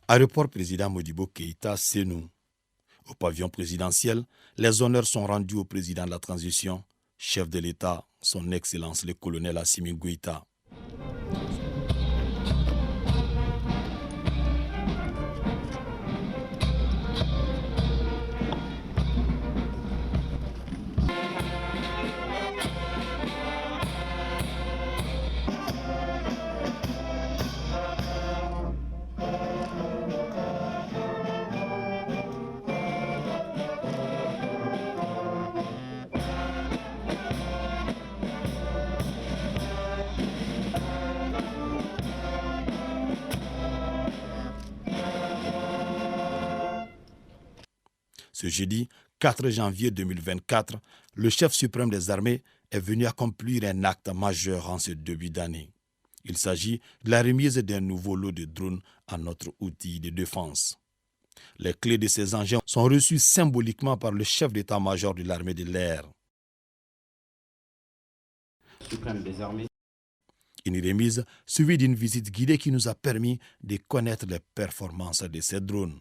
Aéroport président Modibo Keïta, Sénou. Au pavillon présidentiel, les honneurs sont rendus au président de la transition, chef de l'État, son Excellence le colonel Assimi Goïta. Ce jeudi 4 janvier 2024, le chef suprême des armées est venu accomplir un acte majeur en ce début d'année. Il s'agit de la remise d'un nouveau lot de drones à notre outil de défense. Les clés de ces engins sont reçues symboliquement par le chef d'état-major de l'armée de l'air. Suprême des armées. Une remise suivie d'une visite guidée qui nous a permis de connaître les performances de ces drones.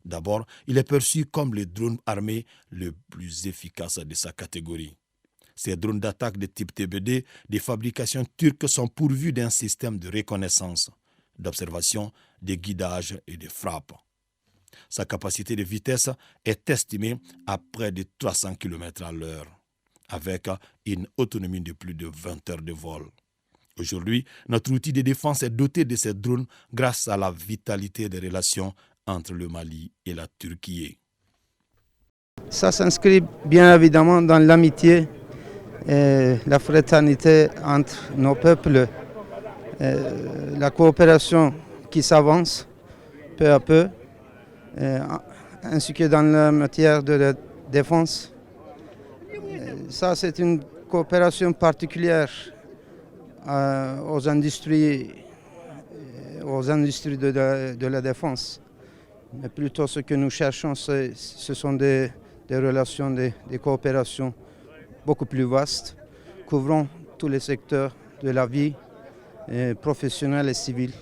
D'abord, il est perçu comme le drone armé le plus efficace de sa catégorie. Ces drones d'attaque de type TBD de fabrication turque sont pourvus d'un système de reconnaissance, d'observation, de guidage et de frappe. Sa capacité de vitesse est estimée à près de 300 km/h, avec une autonomie de plus de 20 heures de vol. Aujourd'hui, notre outil de défense est doté de ces drones grâce à la vitalité des relations entre le Mali et la Turquie. Ça s'inscrit bien évidemment dans l'amitié et la fraternité entre nos peuples, la coopération qui s'avance peu à peu, ainsi que dans la matière de la défense. Ça, c'est une coopération particulière aux industries de la défense. Mais plutôt ce que nous cherchons, ce sont des relations, des coopérations beaucoup plus vastes, couvrant tous les secteurs de la vie professionnelle et civile.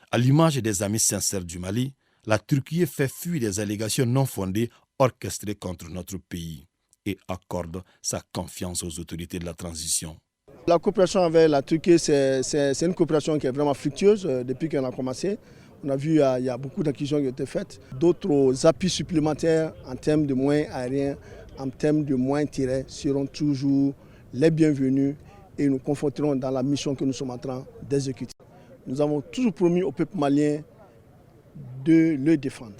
À l'image des amis sincères du Mali, la Turquie fait fuir des allégations non fondées orchestrées contre notre pays et accorde sa confiance aux autorités de la transition. La coopération avec la Turquie, c'est une coopération qui est vraiment fructueuse depuis qu'on a commencé. On a vu qu'il y a beaucoup d'acquisitions qui ont été faites. D'autres appuis supplémentaires en termes de moyens aériens, en termes de moyens tirés seront toujours les bienvenus et nous conforterons dans la mission que nous sommes en train d'exécuter. Nous avons toujours promis au peuple malien de le défendre.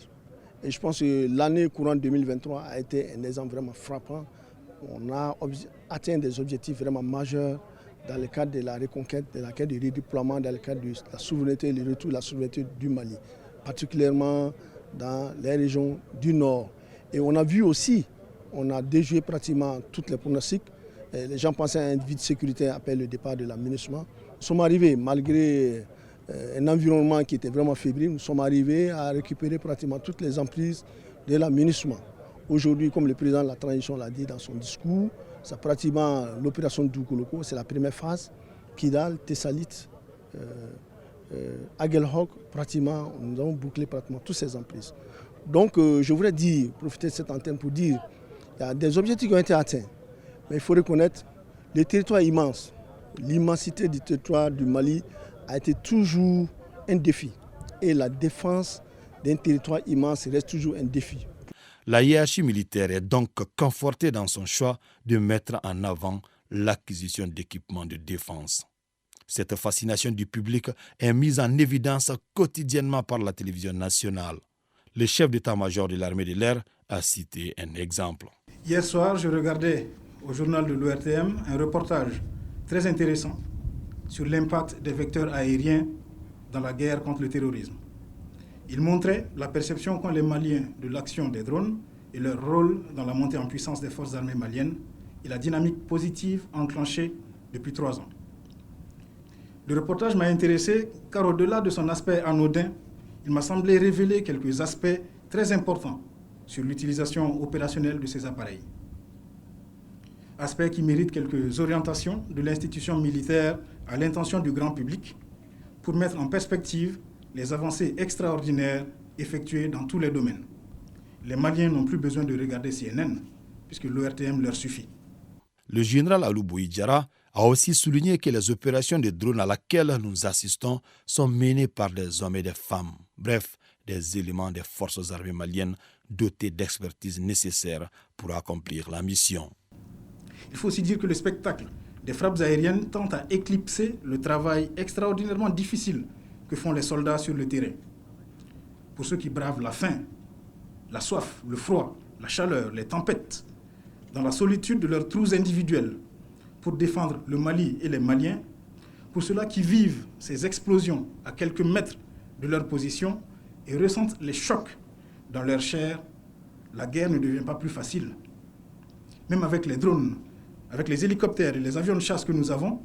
Et je pense que l'année courante 2023 a été un exemple vraiment frappant. On a atteint des objectifs vraiment majeurs dans le cadre de la reconquête, dans le cadre du redéploiement, dans le cadre de la souveraineté et le retour de la souveraineté du Mali, particulièrement dans les régions du Nord. Et on a vu aussi, on a déjoué pratiquement toutes les pronostics. Les gens pensaient à un vide sécuritaire après le départ de la MINUSMA. Nous sommes arrivés, malgré un environnement qui était vraiment fébrile, nous sommes arrivés à récupérer pratiquement toutes les emprises de la MINUSMA. Aujourd'hui, comme le président de la transition l'a dit dans son discours, c'est pratiquement l'opération Doukoloko, c'est la première phase. Kidal, Tessalit, Aguelhok, pratiquement, nous avons bouclé pratiquement toutes ces emprises. Donc je voudrais profiter de cette antenne pour dire qu'il y a des objectifs qui ont été atteints. Mais il faut reconnaître le territoire immense. L'immensité du territoire du Mali a été toujours un défi. Et la défense d'un territoire immense reste toujours un défi. La hiérarchie militaire est donc confortée dans son choix de mettre en avant l'acquisition d'équipements de défense. Cette fascination du public est mise en évidence quotidiennement par la télévision nationale. Le chef d'état-major de l'armée de l'air a cité un exemple. Hier soir, je regardais au journal de l'ORTM un reportage très intéressant sur l'impact des vecteurs aériens dans la guerre contre le terrorisme. Il montrait la perception qu'ont les Maliens de l'action des drones et leur rôle dans la montée en puissance des forces armées maliennes et la dynamique positive enclenchée depuis 3 ans. Le reportage m'a intéressé car au-delà de son aspect anodin, il m'a semblé révéler quelques aspects très importants sur l'utilisation opérationnelle de ces appareils. Aspects qui méritent quelques orientations de l'institution militaire à l'intention du grand public pour mettre en perspective les avancées extraordinaires effectuées dans tous les domaines. Les Maliens n'ont plus besoin de regarder CNN, puisque l'ORTM leur suffit. Le général Alou Bouidjara a aussi souligné que les opérations de drones à laquelle nous assistons sont menées par des hommes et des femmes, bref, des éléments des forces armées maliennes dotés d'expertise nécessaire pour accomplir la mission. Il faut aussi dire que le spectacle des frappes aériennes tend à éclipser le travail extraordinairement difficile que font les soldats sur le terrain. Pour ceux qui bravent la faim, la soif, le froid, la chaleur, les tempêtes, dans la solitude de leurs trous individuels, pour défendre le Mali et les Maliens, pour ceux-là qui vivent ces explosions à quelques mètres de leur position et ressentent les chocs dans leur chair, la guerre ne devient pas plus facile. Même avec les drones, avec les hélicoptères et les avions de chasse que nous avons,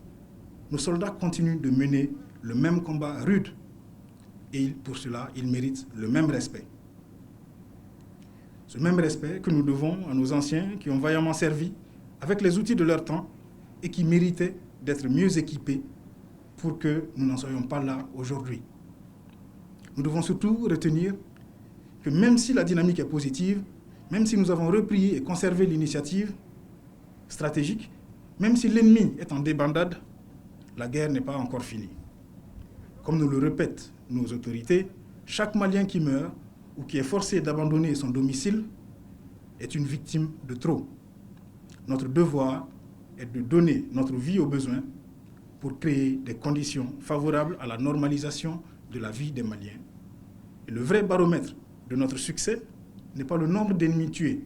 nos soldats continuent de mener le même combat rude. Et pour cela, ils méritent le même respect. Ce même respect que nous devons à nos anciens qui ont vaillamment servi avec les outils de leur temps et qui méritaient d'être mieux équipés pour que nous n'en soyons pas là aujourd'hui. Nous devons surtout retenir que même si la dynamique est positive, même si nous avons repris et conservé l'initiative stratégique, même si l'ennemi est en débandade, la guerre n'est pas encore finie. Comme nous le répètent nos autorités, chaque Malien qui meurt ou qui est forcé d'abandonner son domicile est une victime de trop. Notre devoir est de donner notre vie aux besoins pour créer des conditions favorables à la normalisation de la vie des Maliens. Et le vrai baromètre de notre succès n'est pas le nombre d'ennemis tués,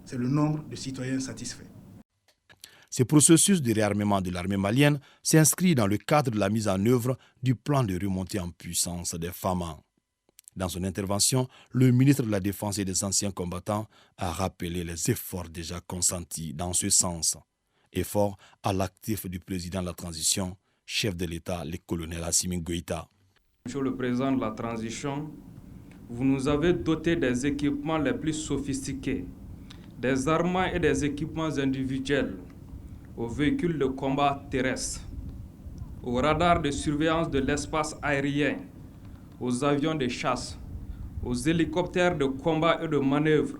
c'est le nombre de citoyens satisfaits. Ce processus de réarmement de l'armée malienne s'inscrit dans le cadre de la mise en œuvre du plan de remontée en puissance des FAMA. Dans son intervention, le ministre de la Défense et des anciens combattants a rappelé les efforts déjà consentis dans ce sens. Efforts à l'actif du président de la transition, chef de l'État, le colonel Assimi Goïta. Monsieur le président de la transition, vous nous avez doté des équipements les plus sophistiqués, des armements et des équipements individuels, aux véhicules de combat terrestres, aux radars de surveillance de l'espace aérien, aux avions de chasse, aux hélicoptères de combat et de manœuvre,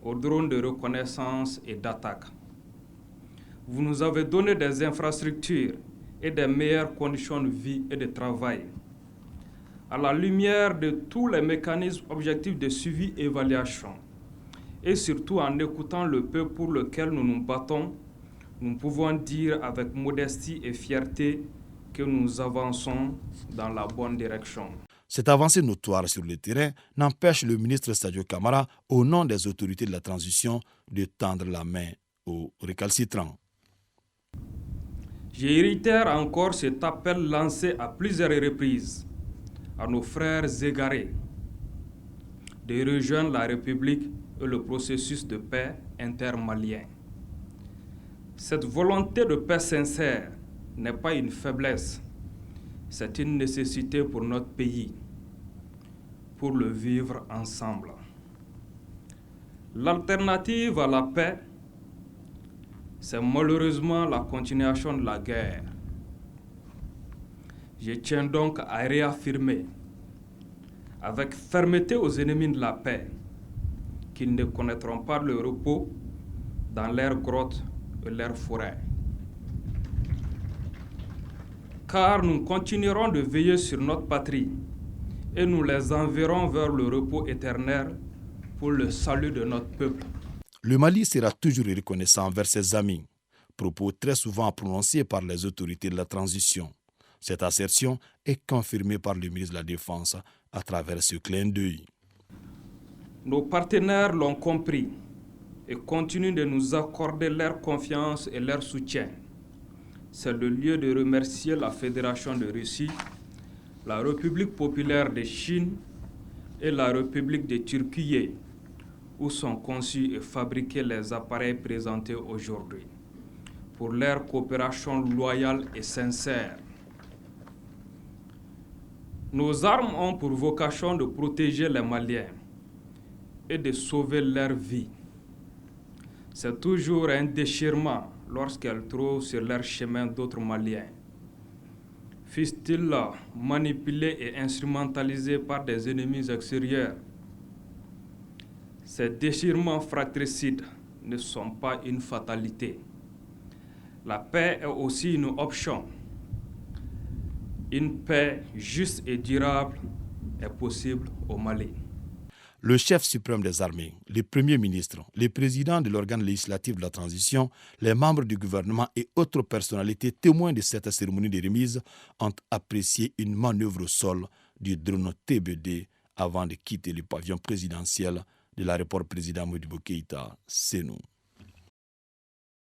aux drones de reconnaissance et d'attaque. Vous nous avez donné des infrastructures et des meilleures conditions de vie et de travail. À la lumière de tous les mécanismes objectifs de suivi et évaluation, et surtout en écoutant le peuple pour lequel nous nous battons, nous pouvons dire avec modestie et fierté que nous avançons dans la bonne direction. Cette avancée notoire sur le terrain n'empêche le ministre Sadio Kamara, au nom des autorités de la transition, de tendre la main aux récalcitrants. Je réitère encore cet appel lancé à plusieurs reprises à nos frères égarés de rejoindre la République et le processus de paix intermalien. Cette volonté de paix sincère n'est pas une faiblesse, c'est une nécessité pour notre pays, pour le vivre ensemble. L'alternative à la paix, c'est malheureusement la continuation de la guerre. Je tiens donc à réaffirmer avec fermeté aux ennemis de la paix qu'ils ne connaîtront pas le repos dans leurs grottes et leurs forêts. Car nous continuerons de veiller sur notre patrie et nous les enverrons vers le repos éternel pour le salut de notre peuple. Le Mali sera toujours reconnaissant envers ses amis, propos très souvent prononcés par les autorités de la transition. Cette assertion est confirmée par le ministre de la Défense à travers ce clin d'œil. Nos partenaires l'ont compris et continuent de nous accorder leur confiance et leur soutien. C'est le lieu de remercier la Fédération de Russie, la République populaire de Chine et la République de Turquie, où sont conçus et fabriqués les appareils présentés aujourd'hui, pour leur coopération loyale et sincère. Nos armes ont pour vocation de protéger les Maliens et de sauver leur vie. C'est toujours un déchirement lorsqu'elles trouvent sur leur chemin d'autres Maliens. fussent-ils manipulés et instrumentalisés par des ennemis extérieurs, ces déchirements fratricides ne sont pas une fatalité. La paix est aussi une option. Une paix juste et durable est possible au Mali. Le chef suprême des armées, le premier ministre, le président de l'organe législatif de la transition, les membres du gouvernement et autres personnalités témoins de cette cérémonie de remise ont apprécié une manœuvre au sol du drone TBD avant de quitter le pavillon présidentiel de l'aéroport président Modibo Keïta, Sénou.